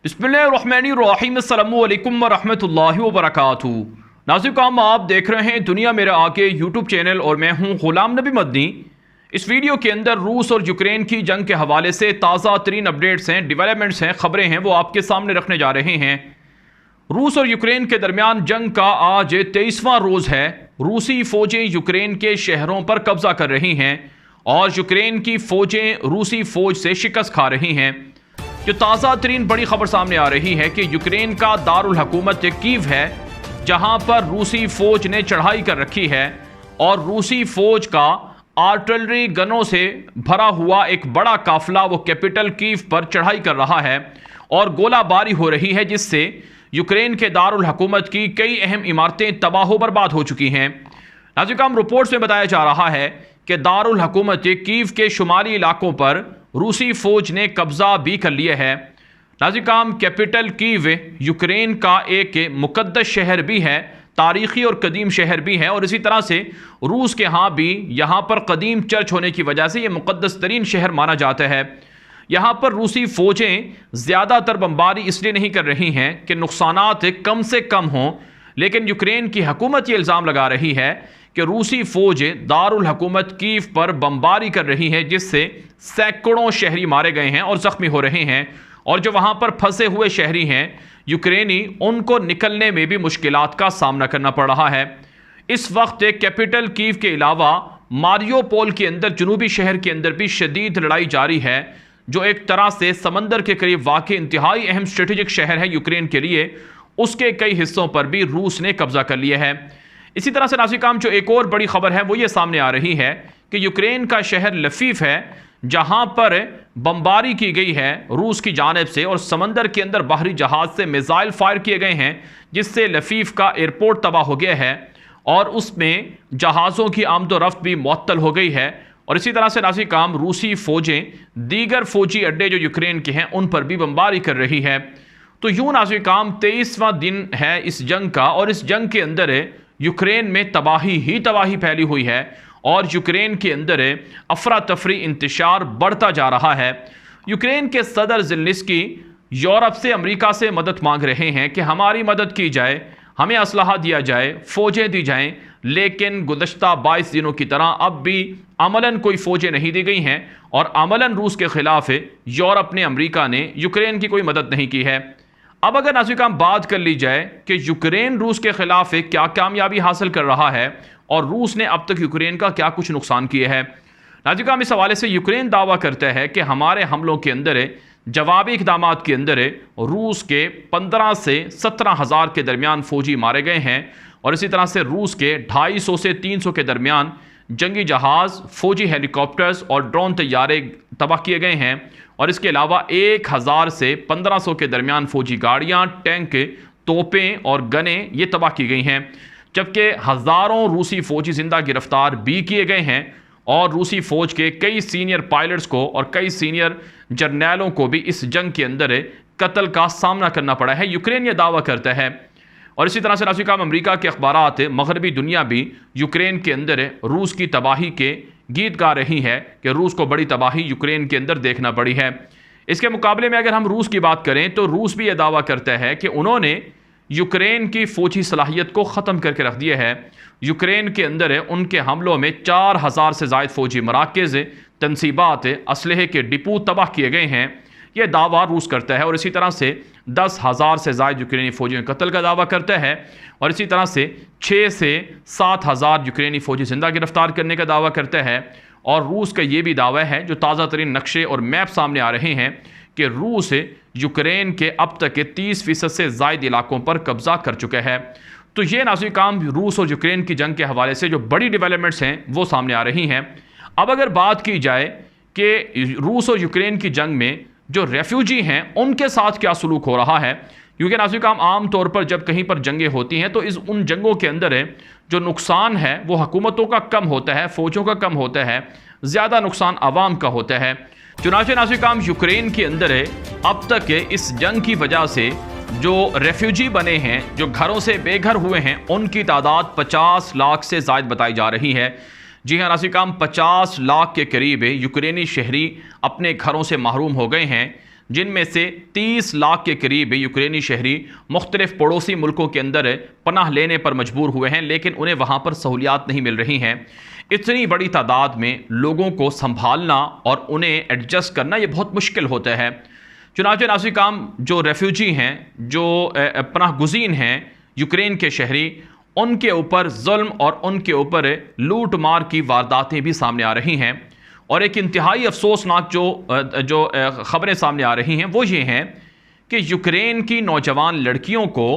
बिस्मिल्लाहिर्रहमानिर्रहीम अस्सलामु अलैकुम वरहमतुल्लाहि वबरकातुहू। नाज़रीन, आप देख रहे हैं दुनिया मेरे आगे यूट्यूब चैनल और मैं हूं गुलाम नबी मदनी। इस वीडियो के अंदर रूस और यूक्रेन की जंग के हवाले से ताज़ा तरीन अपडेट्स हैं, डेवलपमेंट्स हैं, ख़बरें हैं, वो आपके सामने रखने जा रहे हैं। रूस और यूक्रेन के दरमियान जंग का आज 23वां रोज़ है। रूसी फ़ौजें यूक्रेन के शहरों पर कब्जा कर रही हैं और यूक्रेन की फ़ौजें रूसी फ़ौज से शिकस्त खा रही हैं। जो ताज़ा तरीन बड़ी खबर सामने आ रही है कि यूक्रेन का दारुल हुकूमत कीव है, जहां पर रूसी फ़ौज ने चढ़ाई कर रखी है और रूसी फ़ौज का आर्टिलरी गनों से भरा हुआ एक बड़ा काफिला वो कैपिटल कीव पर चढ़ाई कर रहा है और गोलाबारी हो रही है, जिससे यूक्रेन के दारुल हुकूमत की कई अहम इमारतें तबाह बर्बाद हो चुकी हैं। नाज़रीन, रिपोर्ट्स में बताया जा रहा है कि दारुल हुकूमत कीव के शुमाली इलाकों पर रूसी फ़ौज ने कब्ज़ा भी कर लिया है। नाज़रीन, कैपिटल कीव यूक्रेन का एक मुक़द्दस शहर भी है, तारीख़ी और कदीम शहर भी है, और इसी तरह से रूस के यहाँ भी यहाँ पर कदीम चर्च होने की वजह से ये मुक़द्दस तरीन शहर माना जाता है। यहाँ पर रूसी फ़ौजें ज़्यादातर बमबारी इसलिए नहीं कर रही हैं कि नुकसानात कम से कम हों, लेकिन यूक्रेन की हुकूमत ये इल्ज़ाम लगा रही है कि रूसी फ़ौज दारुल हुकूमत कीव पर बमबारी कर रही है, जिससे सैकड़ों शहरी मारे गए हैं और ज़ख्मी हो रहे हैं, और जो वहाँ पर फंसे हुए शहरी हैं यूक्रेनी, उनको निकलने में भी मुश्किलात का सामना करना पड़ रहा है। इस वक्त कैपिटल कीव के अलावा मारियोपोल के अंदर, जनूबी शहर के अंदर भी शदीद लड़ाई जारी है, जो एक तरह से समंदर के करीब वाक़ इंतहाई अहम स्ट्रेटेजिक शहर है यूक्रेन के लिए। उसके कई हिस्सों पर भी रूस ने कब्जा कर लिया है। इसी तरह से नाज़रीन, जो एक और बड़ी खबर है वो ये सामने आ रही है कि यूक्रेन का शहर लफीफ है, जहां पर बमबारी की गई है रूस की जानिब से, और समंदर के अंदर बाहरी जहाज से मिसाइल फायर किए गए हैं, जिससे लफीफ का एयरपोर्ट तबाह हो गया है और उसमें जहाज़ों की आमदोरफ्त भी मुअत्तल हो गई है। और इसी तरह से नाज़रीन, रूसी फ़ौजें दीगर फ़ौजी अड्डे जो यूक्रेन के हैं उन पर भी बमबारी कर रही है। तो यूँ नाज़रीन, 23वां दिन है इस जंग का, और इस जंग के अंदर यूक्रेन में तबाही ही तबाही फैली हुई है और यूक्रेन के अंदर अफरा तफरी इंतशार बढ़ता जा रहा है। यूक्रेन के सदर ज़ेलेंस्की यूरोप से, अमेरिका से मदद मांग रहे हैं कि हमारी मदद की जाए, हमें असलहा दिया जाए, फ़ौजें दी जाएं, लेकिन गुज़श्ता 22 दिनों की तरह अब भी अमलन कोई फ़ौजें नहीं दी गई हैं और अमलन रूस के ख़िलाफ़ यूरोप ने, अमेरिका ने यूक्रेन की कोई मदद नहीं की है। अब अगर नाज़रीन बात कर ली जाए कि यूक्रेन रूस के ख़िलाफ़ क्या कामयाबी हासिल कर रहा है और रूस ने अब तक यूक्रेन का क्या कुछ नुकसान किया है। नाज़रीन, इस हवाले से यूक्रेन दावा करता है कि हमारे हमलों के अंदर, जवाबी इक़दाम के अंदर रूस के 15 से 17 हज़ार के दरमियान फ़ौजी मारे गए हैं, और इसी तरह से रूस के 250 से 300 के दरमियान जंगी जहाज़, फ़ौजी हेलीकॉप्टर्स और ड्रोन तैयारे तबाह किए गए हैं, और इसके अलावा 1000 से 1500 के दरमियान फ़ौजी गाड़ियाँ, टैंक, तोपें और गनें ये तबाह की गई हैं, जबकि हज़ारों रूसी फ़ौजी ज़िंदा गिरफ्तार भी किए गए हैं और रूसी फ़ौज के कई सीनियर पायलट्स को और कई सीनियर जर्नैलों को भी इस जंग के अंदर कत्ल का सामना करना पड़ा है, यूक्रेन ये दावा करता है। और इसी तरह से नाज़रीन, अमेरिका के अखबारात, मगरबी दुनिया भी यूक्रेन के अंदर रूस की तबाही के गीत गा रही है कि रूस को बड़ी तबाही यूक्रेन के अंदर देखना पड़ी है। इसके मुकाबले में अगर हम रूस की बात करें तो रूस भी यह दावा करता है कि उन्होंने यूक्रेन की फ़ौजी सलाहियत को ख़त्म करके रख दिया है। यूक्रेन के अंदर उनके हमलों में 4000 से ज़ायद फ़ौजी मराकज़, तनसीबात, असलहे के डिपो तबाह किए गए हैं, यह दावा रूस करता है। और इसी तरह से 10,000 से ज़ायद यूक्रेनी फ़ौजियों के कत्ल का दावा करता है, और इसी तरह से 6 से 7 हज़ार यूक्रेनी फ़ौजी ज़िंदा गिरफ्तार करने का दावा करता है। और रूस का ये भी दावा है, जो ताज़ा तरीन नक्शे और मैप सामने आ रहे हैं, कि रूस यूक्रेन के अब तक के 30% से ज़ायद इलाकों पर कब्ज़ा कर चुका है। तो ये नाज़रीन, रूस और यूक्रेन की जंग के हवाले से जो बड़ी डेवलपमेंट्स हैं वो सामने आ रही हैं। अब अगर बात की जाए कि रूस और यूक्रेन की जंग में जो रेफ्यूजी हैं उनके साथ क्या सलूक हो रहा है, क्योंकि नाज़रीन, आम तौर पर जब कहीं पर जंगें होती हैं तो उन जंगों के अंदर जो नुकसान है वो हुकूमतों का कम होता है, फ़ौजों का कम होता है, ज़्यादा नुकसान आवाम का होता है। चुनांचे नाज़रीन, यूक्रेन के अंदर अब तक इस जंग की वजह से जो रेफ्यूजी बने हैं, जो घरों से बेघर हुए हैं, उनकी तादाद 50 लाख से ज़ायद बताई जा रही है। जी हाँ नाज़रीन, 50 लाख के करीब यूक्रेनी शहरी अपने घरों से महरूम हो गए हैं, जिनमें से 30 लाख के करीब यूक्रेनी शहरी मुख्तलिफ पड़ोसी मुल्कों के अंदर पनाह लेने पर मजबूर हुए हैं, लेकिन उन्हें वहाँ पर सहूलियात नहीं मिल रही हैं। इतनी बड़ी तादाद में लोगों को संभालना और उन्हें एडजस्ट करना ये बहुत मुश्किल होता है। चुनांचे नाज़रीन काम जो रेफ्यूजी हैं, जो पनाह गुज़ीन हैं यूक्रेन के शहरी, उनके ऊपर जुल्म और उनके ऊपर लूट मार की वारदातें भी सामने आ रही हैं। और एक इंतहाई अफसोसनाक जो ख़बरें सामने आ रही हैं वो ये हैं कि यूक्रेन की नौजवान लड़कियों को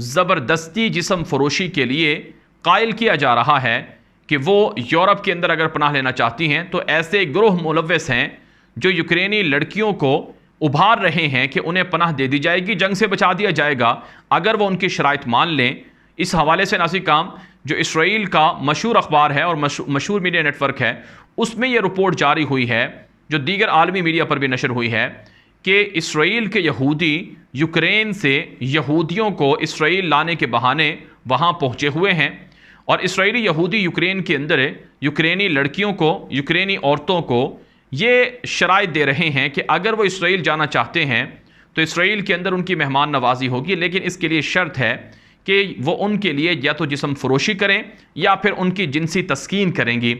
ज़बरदस्ती जिस्म फरोशी के लिए कायल किया जा रहा है कि वो यूरोप के अंदर अगर पनाह लेना चाहती हैं तो ऐसे ग्रोह मुलव्वस हैं जो यूक्रेनी लड़कियों को उभार रहे हैं कि उन्हें पनाह दे दी जाएगी, जंग से बचा दिया जाएगा अगर वो उनकी शराइत मान लें। इस हवाले से नाज़रीन काम जो इसराइल का मशहूर अखबार है और मशहूर मीडिया नेटवर्क है, उसमें यह रिपोर्ट जारी हुई है, जो दीगर आलमी मीडिया पर भी नशर हुई है, कि इसराइल के यहूदी यूक्रेन से यहूदियों को इसराइल लाने के बहाने वहाँ पहुँचे हुए हैं। और इसराइली यहूदी यूक्रेन के अंदर यूक्रेनी लड़कियों को, यूक्रेनी औरतों को ये शराइत दे रहे हैं कि अगर वो इसराइल जाना चाहते हैं तो इसराइल के अंदर उनकी मेहमान नवाजी होगी, लेकिन इसके लिए शर्त है कि वो उनके लिए या तो जिस्म फरोशी करें या फिर उनकी जिनसी तस्कीन करेंगी।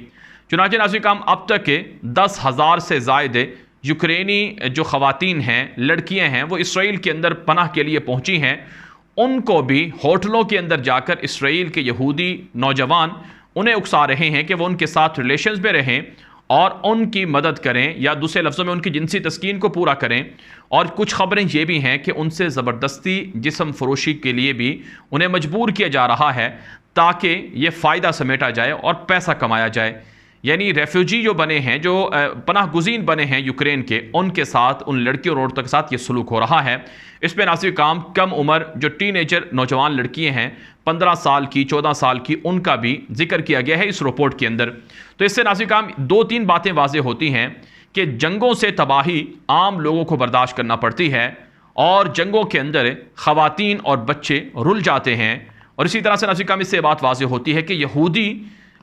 चुनांचे नाज़रीन काम अब तक 10,000 से ज़ायद यूक्रेनी जो ख़वातीन हैं, लड़कियां हैं, वो इसराइल के अंदर पनाह के लिए पहुंची हैं। उनको भी होटलों के अंदर जाकर इसराइल के यहूदी नौजवान उन्हें उकसा रहे हैं कि वो उनके साथ रिलेशंस में रहें और उनकी मदद करें, या दूसरे लफ्ज़ों में उनकी जिनसी तस्कीन को पूरा करें। और कुछ ख़बरें ये भी हैं कि उनसे ज़बरदस्ती जिस्म फरोशी के लिए भी उन्हें मजबूर किया जा रहा है ताकि ये फ़ायदा समेटा जाए और पैसा कमाया जाए। यानी रेफ्यूजी जो बने हैं, जो पनाह गुज़ीन बने हैं यूक्रेन के, उनके साथ, उन लड़कियों और औरतों के साथ ये सलूक हो रहा है। इस पर नाज़रीन काम कम उम्र जो टीनेजर नौजवान लड़कियां हैं, 15 साल की, 14 साल की, उनका भी जिक्र किया गया है इस रिपोर्ट के अंदर। तो इससे नाज़रीन काम 2-3 बातें वाज़ेह होती हैं कि जंगों से तबाही आम लोगों को बर्दाश्त करना पड़ती है और जंगों के अंदर ख़वातीन और बच्चे रुल जाते हैं। और इसी तरह से नाज़रीन काम इससे बात वाज़ेह होती है कि यहूदी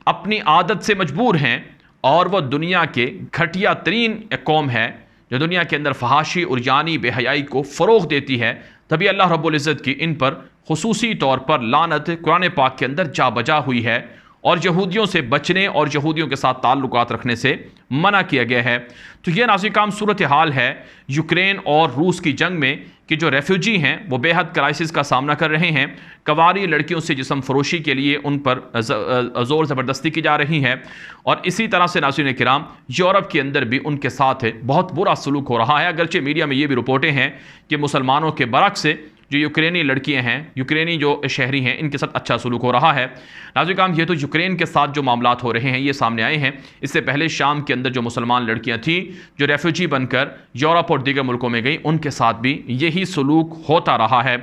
अपनी आदत से मजबूर हैं और वह दुनिया के घटिया तरीन कौम है जो दुनिया के अंदर फहाशी और जानी बेहयाई को फ़रोग़ देती है। तभी अल्लाह रब्बुल इज़्ज़त की इन पर खुसूसी तौर पर लानत कुरान पाक के अंदर जा बजा हुई है और यहूदियों से बचने और यहूदियों के साथ ताल्लुकात रखने से मना किया गया है। तो यह नाज़रीन काम सूरत हाल है यूक्रेन और रूस की जंग में कि जो रेफ्यूजी हैं वो बेहद क्राइसिस का सामना कर रहे हैं। कवारी लड़कियों से जिस्म फरोशी के लिए उन पर ज़ोर ज़बरदस्ती की जा रही है और इसी तरह से नाज़रीन किराम यूरोप के अंदर भी उनके साथ बहुत बुरा सलूक हो रहा है। अगरचे मीडिया में ये भी रिपोर्टें हैं कि मुसलमानों के बरक्स से जो यूक्रेनी लड़कियां हैं, यूक्रेनी जो शहरी हैं, इनके साथ अच्छा सलूक हो रहा है। नाज़रीन काम ये तो यूक्रेन के साथ जो मामलात हो रहे हैं ये सामने आए हैं। इससे पहले शाम के अंदर जो मुसलमान लड़कियां थी जो रेफ्यूजी बनकर यूरोप और दीगर मुल्कों में गई, उनके साथ भी यही सलूक होता रहा है।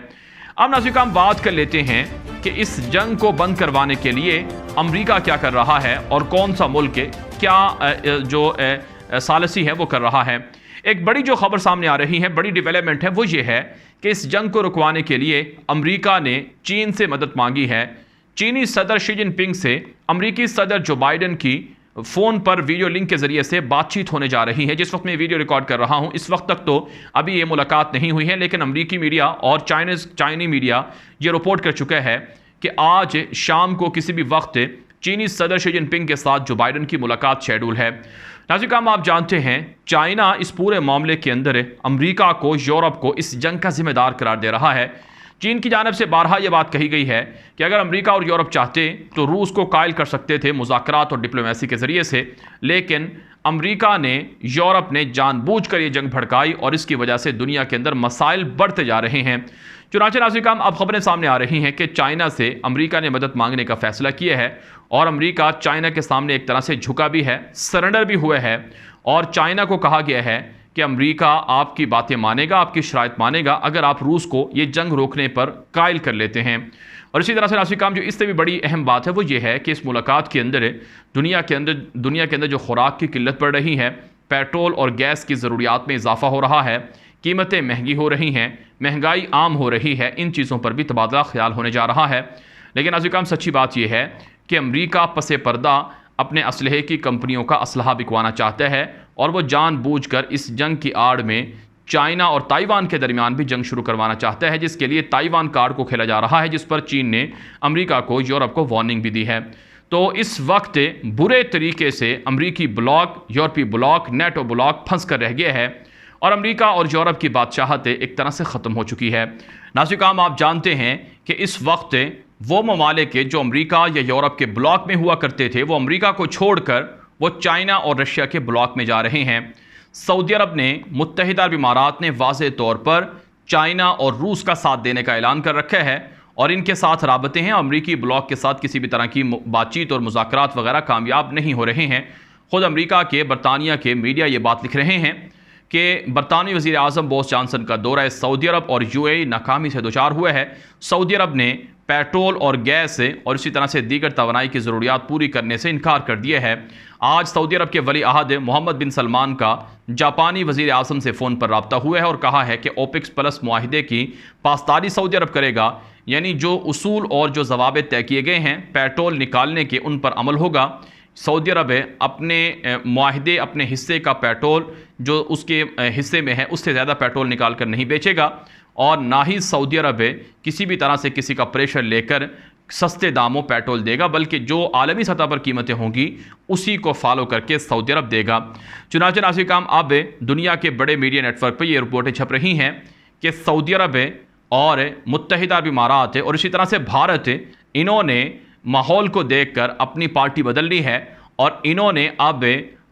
अब नाज़रीन काम बात कर लेते हैं कि इस जंग को बंद करवाने के लिए अमरीका क्या कर रहा है और कौन सा मुल्क क्या जो सालसी है वो कर रहा है। एक बड़ी जो खबर सामने आ रही है, बड़ी डेवलपमेंट है, वो ये है कि इस जंग को रुकवाने के लिए अमेरिका ने चीन से मदद मांगी है। चीनी सदर शी जिनपिंग से अमेरिकी सदर जो बाइडन की फ़ोन पर वीडियो लिंक के ज़रिए से बातचीत होने जा रही है। जिस वक्त मैं वीडियो रिकॉर्ड कर रहा हूँ इस वक्त तक तो अभी ये मुलाकात नहीं हुई है, लेकिन अमेरिकी मीडिया और चाइनी मीडिया ये रिपोर्ट कर चुका है कि आज शाम को किसी भी वक्त चीनी सदर शी जिनपिंग के साथ जो बाइडन की मुलाकात शेड्यूल है। नाज़रीन काम आप जानते हैं चाइना इस पूरे मामले के अंदर अमेरिका को, यूरोप को इस जंग का जिम्मेदार करार दे रहा है। चीन की जानिब से बारहा यह बात कही गई है कि अगर अमेरिका और यूरोप चाहते तो रूस को कायल कर सकते थे मुज़ाकरात और डिप्लोमेसी के ज़रिए से, लेकिन अमेरिका ने, यूरोप ने जानबूझकर ये जंग भड़काई और इसकी वजह से दुनिया के अंदर मसाइल बढ़ते जा रहे हैं। चुनांचे नाज़रीन काम अब खबरें सामने आ रही हैं कि चाइना से अमेरिका ने मदद मांगने का फैसला किया है और अमेरिका चाइना के सामने एक तरह से झुका भी है, सरेंडर भी हुआ है और चाइना को कहा गया है कि अमेरिका आपकी बातें मानेगा, आपकी शराइत मानेगा अगर आप रूस को ये जंग रोकने पर कायल कर लेते हैं। और इसी तरह से नाज़रीन काम जो इससे भी बड़ी अहम बात है वो ये है कि इस मुलाकात के अंदर दुनिया के अंदर जो खुराक की किल्लत पड़ रही है, पेट्रोल और गैस की ज़रूरियात में इजाफा हो रहा है, कीमतें महंगी हो रही हैं, महंगाई आम हो रही है, इन चीज़ों पर भी तबादला ख्याल होने जा रहा है। लेकिन नाज़रीन काम सच्ची बात यह है कि अमेरिका पसे पर्दा अपने असलहे की कंपनियों का असलहा बिकवाना चाहता है और वो जानबूझकर इस जंग की आड़ में चाइना और ताइवान के दरमियान भी जंग शुरू करवाना चाहता है, जिसके लिए ताइवान कार्ड को खेला जा रहा है, जिस पर चीन ने अमेरिका को, यूरोप को वार्निंग भी दी है। तो इस वक्त बुरे तरीके से अमेरिकी ब्लॉक, यूरोपीय ब्लॉक, नेटो ब्लॉक फंस कर रह गया है और अमेरिका और यूरोप की बादशाहत एक तरह से ख़त्म हो चुकी है। नाज़रीन, आप जानते हैं कि इस वक्त वो ममालिक जो अमेरिका या यूरोप के ब्लॉक में हुआ करते थे, वो अमेरिका को छोड़कर वो चाइना और रशिया के ब्लॉक में जा रहे हैं। सऊदी अरब ने, मुत्तहिदा अरब इमारात ने वाज़ेह तौर पर चाइना और रूस का साथ देने का ऐलान कर रखा है और इनके साथ राबते हैं। अमरीकी ब्लॉक के साथ किसी भी तरह की बातचीत और मुज़ाकरात वगैरह कामयाब नहीं हो रहे हैं। ख़ुद अमरीका के, बरतानिया के मीडिया ये बात लिख रहे हैं कि बरतानवी वज़ीर आज़म बोरिस जॉनसन का दौरा सऊदी अरब और यूएई नाकामी से दोचार हुआ है। सऊदी अरब ने पेट्रोल और गैस और इसी तरह से दीगर तवानाई की ज़रूरियात पूरी करने से इनकार कर दिया है। आज सऊदी अरब के वली अहद मोहम्मद बिन सलमान का जापानी वज़ीर आज़म से फ़ोन पर रब्ता हुआ है और कहा है कि ओपेक प्लस मुआहिदे की पासदारी सऊदी अरब करेगा, यानी जो उसूल और जो ज़वाबित तय किए गए हैं पेट्रोल निकालने के, उन पर अमल होगा। सऊदी अरब अपने मुआहिदे, अपने हिस्से का पेट्रोल जो उसके हिस्से में है उससे ज़्यादा पेट्रोल निकाल कर नहीं बेचेगा और ना ही सऊदी अरब किसी भी तरह से किसी का प्रेशर लेकर सस्ते दामों पेट्रोल देगा, बल्कि जो आलमी सतह पर कीमतें होंगी उसी को फॉलो करके सऊदी अरब देगा। चुनांचे नाज़रीन, अब दुनिया के बड़े मीडिया नेटवर्क पर ये रिपोर्टें छप रही हैं कि सऊदी अरब और मुत्तहिदा अरब इमारात और इसी तरह से भारत, इन्होंने माहौल को देखकर अपनी पार्टी बदल ली है और इन्होंने अब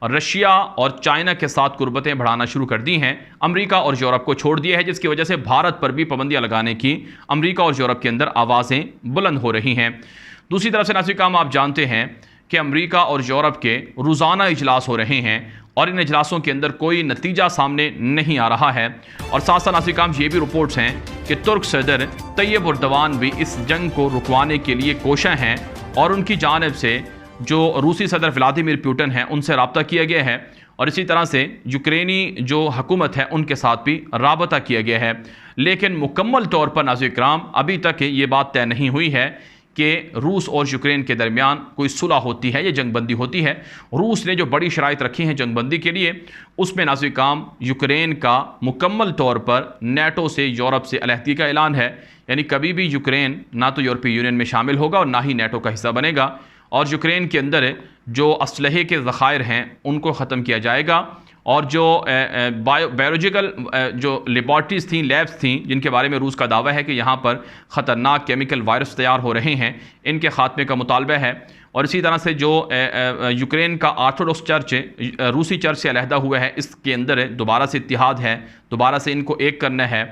रशिया और चाइना के साथ कुर्बतें बढ़ाना शुरू कर दी हैं। अमेरिका और यूरोप को छोड़ दिया है, जिसकी वजह से भारत पर भी पाबंदियां लगाने की अमेरिका और यूरोप के अंदर आवाज़ें बुलंद हो रही हैं। दूसरी तरफ से नाज़रीन, आप जानते हैं कि अमेरिका और यूरोप के रोज़ाना इजलास हो रहे हैं और इन इजलासों के अंदर कोई नतीजा सामने नहीं आ रहा है। और साथ साथ नाज़रीन, ये भी रिपोर्ट्स हैं कि तुर्क सदर तैयब एर्दोगान भी इस जंग को रुकवाने के लिए कोशा हैं और उनकी जानिब से जो रूसी सदर व्लादिमीर पुतिन हैं उनसे रब्ता किया गया है और इसी तरह से यूक्रेनी जो हुकूमत है उनके साथ भी राबता किया गया है। लेकिन मुकम्मल तौर पर नाज़रीन, अभी तक ये बात तय नहीं हुई है कि रूस और यूक्रेन के दरमियान कोई सुलह होती है या जंगबंदी होती है। रूस ने जो बड़ी शराइत रखी हैं जंगबंदी के लिए, उसमें नाज़रीन यूक्रेन का मुकम्मल तौर पर नेटो से, यूरोप से अलहदगी का ऐलान है, यानी कभी भी यूक्रेन ना तो यूरोपीय यूनियन में शामिल होगा और ना ही नेटो का हिस्सा बनेगा और यूक्रेन के अंदर जो असलहे के ज़खायर हैं उनको ख़त्म किया जाएगा और जो बायोलॉजिकल जो लेबॉर्ट्रीज़ थी, लैब्स थी, जिनके बारे में रूस का दावा है कि यहाँ पर ख़तरनाक केमिकल वायरस तैयार हो रहे हैं, इनके ख़ात्मे का मुतालबा है। और इसी तरह से जो यूक्रेन का ऑर्थोडॉक्स चर्च रूसी चर्च से अलहदा हुआ है, इसके अंदर दोबारा से इत्तिहाद है, दोबारा से इनको एक करना है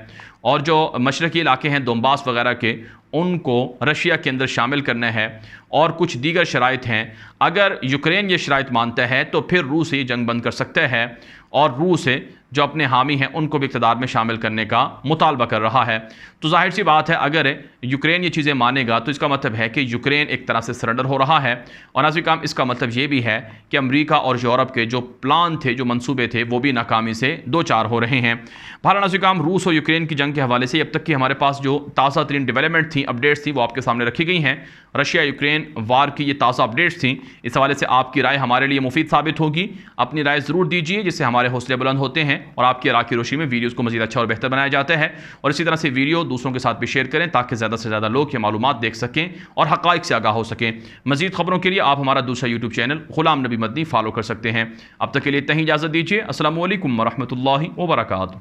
और जो मशरक़ी इलाके हैं दोनबास वगैरह के, उनको रशिया के अंदर शामिल करना है और कुछ दीगर शराइत हैं। अगर यूक्रेन ये शराइत मानता है तो फिर रूस ये जंग बंद कर सकता है और रूस जो अपने हामी हैं उनको भी इक़्तिदार में शामिल करने का मुतालबा कर रहा है। तो जाहिर सी बात है, अगर यूक्रेन ये चीज़ें मानेगा तो इसका मतलब है कि यूक्रेन एक तरह से सरेंडर हो रहा है और नाज़रीन, इसका मतलब ये भी है कि अमेरिका और यूरोप के जो प्लान थे, जो मंसूबे थे, वो भी नाकामी से दो चार हो रहे हैं। बहरहाल नाज़रीन, रूस और यूक्रेन की जंग के हवाले से अब तक की हमारे पास जो ताज़ा तरीन डेवलपमेंट थी, अपडेट्स थी, वो आपके सामने रखी गई हैं। रशिया यूक्रेन वार की ये ताज़ा अपडेट्स थी। इस हवाले से आपकी राय हमारे लिए मुफीद साबित होगी। अपनी राय ज़रूर दीजिए, जिससे हमारे हौसले बुलंद होते हैं और आपकी राय की रोशनी में वीडियोज़ को मज़ीद अच्छा और बेहतर बनाया जाता है। और इसी तरह से वीडियो दूसरों के साथ भी शेयर करें ताकि ज़्यादा से ज़्यादा लोग ये मालूमात देख सकें और हक़ाइक़ से आगाह हो सकें। मज़ीद खबरों के लिए आप हमारा दूसरा यूट्यूब चैनल ग़ुलाम नबी मदनी फॉलो कर सकते हैं। अब तक के लिए इतना ही इजाज़त दीजिए। अस्सलामु अलैकुम व रहमतुल्लाहि व बरकातुहू।